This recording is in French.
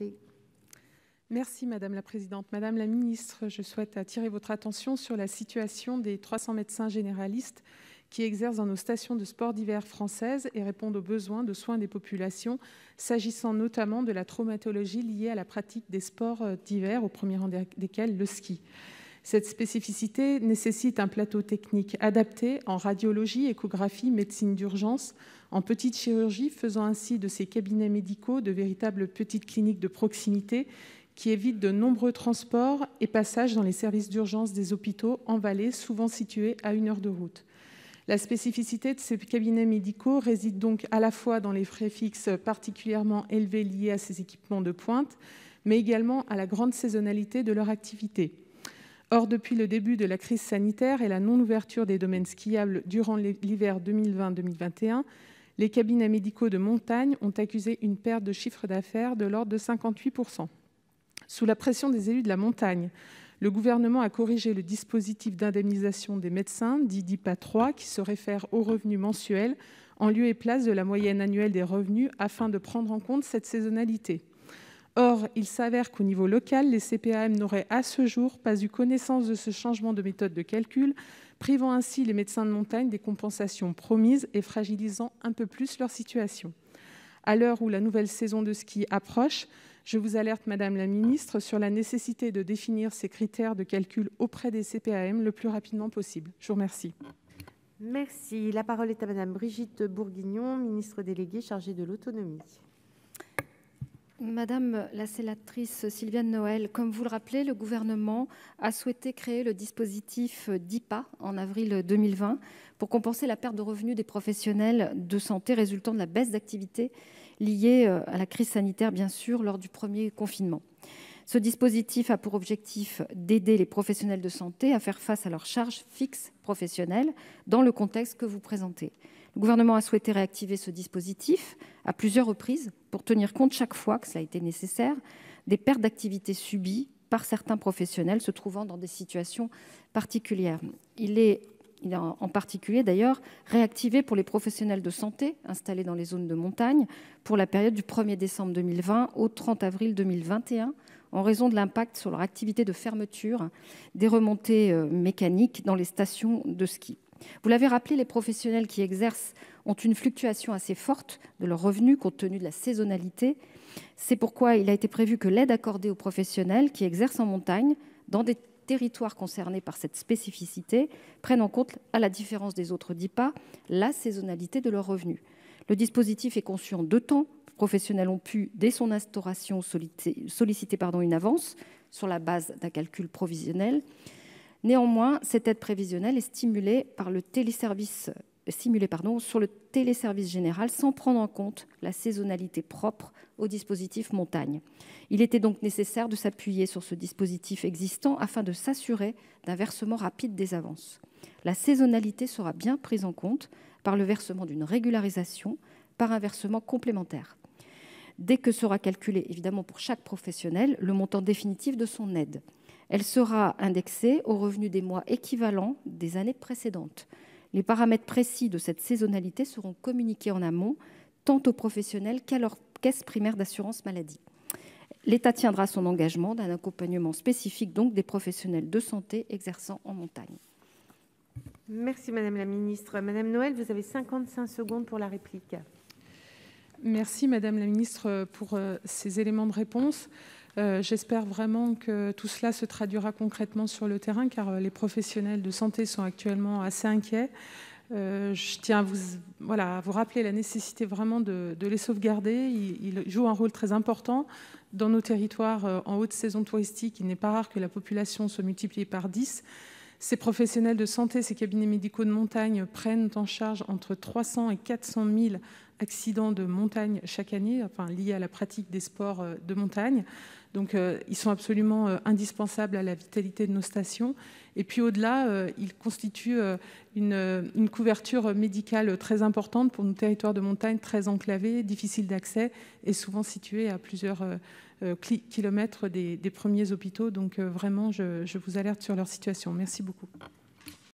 Porté. Merci Madame la Présidente. Madame la Ministre, je souhaite attirer votre attention sur la situation des 300 médecins généralistes qui exercent dans nos stations de sport d'hiver françaises et répondent aux besoins de soins des populations, s'agissant notamment de la traumatologie liée à la pratique des sports d'hiver, au premier rang desquels le ski. Cette spécificité nécessite un plateau technique adapté en radiologie, échographie, médecine d'urgence, en petite chirurgie, faisant ainsi de ces cabinets médicaux de véritables petites cliniques de proximité qui évitent de nombreux transports et passages dans les services d'urgence des hôpitaux en vallée, souvent situés à 1 heure de route. La spécificité de ces cabinets médicaux réside donc à la fois dans les frais fixes particulièrement élevés liés à ces équipements de pointe, mais également à la grande saisonnalité de leur activité. Or, depuis le début de la crise sanitaire et la non-ouverture des domaines skiables durant l'hiver 2020-2021, les cabinets médicaux de montagne ont accusé une perte de chiffre d'affaires de l'ordre de 58%. Sous la pression des élus de la montagne, le gouvernement a corrigé le dispositif d'indemnisation des médecins, dit DIPA 3, qui se réfère aux revenus mensuels en lieu et place de la moyenne annuelle des revenus afin de prendre en compte cette saisonnalité. Or, il s'avère qu'au niveau local, les CPAM n'auraient à ce jour pas eu connaissance de ce changement de méthode de calcul, privant ainsi les médecins de montagne des compensations promises et fragilisant un peu plus leur situation. À l'heure où la nouvelle saison de ski approche, je vous alerte, Madame la Ministre, sur la nécessité de définir ces critères de calcul auprès des CPAM le plus rapidement possible. Je vous remercie. Merci. La parole est à Madame Brigitte Bourguignon, ministre déléguée chargée de l'autonomie. Madame la sénatrice Sylviane Noël, comme vous le rappelez, le gouvernement a souhaité créer le dispositif DIPA en avril 2020 pour compenser la perte de revenus des professionnels de santé résultant de la baisse d'activité liée à la crise sanitaire, bien sûr, lors du premier confinement. Ce dispositif a pour objectif d'aider les professionnels de santé à faire face à leurs charges fixes professionnelles dans le contexte que vous présentez. Le gouvernement a souhaité réactiver ce dispositif à plusieurs reprises pour tenir compte chaque fois que cela a été nécessaire des pertes d'activité subies par certains professionnels se trouvant dans des situations particulières. Il est en particulier d'ailleurs réactivé pour les professionnels de santé installés dans les zones de montagne pour la période du 1er décembre 2020 au 30 avril 2021 en raison de l'impact sur leur activité de fermeture des remontées mécaniques dans les stations de ski. Vous l'avez rappelé, les professionnels qui exercent ont une fluctuation assez forte de leurs revenus compte tenu de la saisonnalité. C'est pourquoi il a été prévu que l'aide accordée aux professionnels qui exercent en montagne dans des territoires concernés par cette spécificité prenne en compte, à la différence des autres DIPA, la saisonnalité de leurs revenus. Le dispositif est conçu en 2 temps. Les professionnels ont pu, dès son instauration, solliciter une avance sur la base d'un calcul provisionnel. Néanmoins, cette aide prévisionnelle est stimulée sur le téléservice général sans prendre en compte la saisonnalité propre au dispositif montagne. Il était donc nécessaire de s'appuyer sur ce dispositif existant afin de s'assurer d'un versement rapide des avances. La saisonnalité sera bien prise en compte par le versement d'une régularisation par un versement complémentaire. Dès que sera calculé, évidemment pour chaque professionnel, le montant définitif de son aide. Elle sera indexée aux revenus des mois équivalents des années précédentes. Les paramètres précis de cette saisonnalité seront communiqués en amont, tant aux professionnels qu'à leur caisse primaire d'assurance maladie. L'État tiendra son engagement d'un accompagnement spécifique donc des professionnels de santé exerçant en montagne. Merci Madame la Ministre. Madame Noël, vous avez 55 secondes pour la réplique. Merci Madame la Ministre pour ces éléments de réponse. J'espère vraiment que tout cela se traduira concrètement sur le terrain, car les professionnels de santé sont actuellement assez inquiets. Je tiens à vous rappeler la nécessité vraiment de les sauvegarder. Ils jouent un rôle très important dans nos territoires en haute saison touristique. Il n'est pas rare que la population soit multipliée par 10. Ces professionnels de santé, ces cabinets médicaux de montagne prennent en charge entre 300 et 400 000 accidents de montagne chaque année, liés à la pratique des sports de montagne. Donc, ils sont absolument indispensables à la vitalité de nos stations. Et puis, au-delà, ils constituent une couverture médicale très importante pour nos territoires de montagne très enclavés, difficiles d'accès et souvent situés à plusieurs kilomètres des premiers hôpitaux. Donc, vraiment, je vous alerte sur leur situation. Merci beaucoup.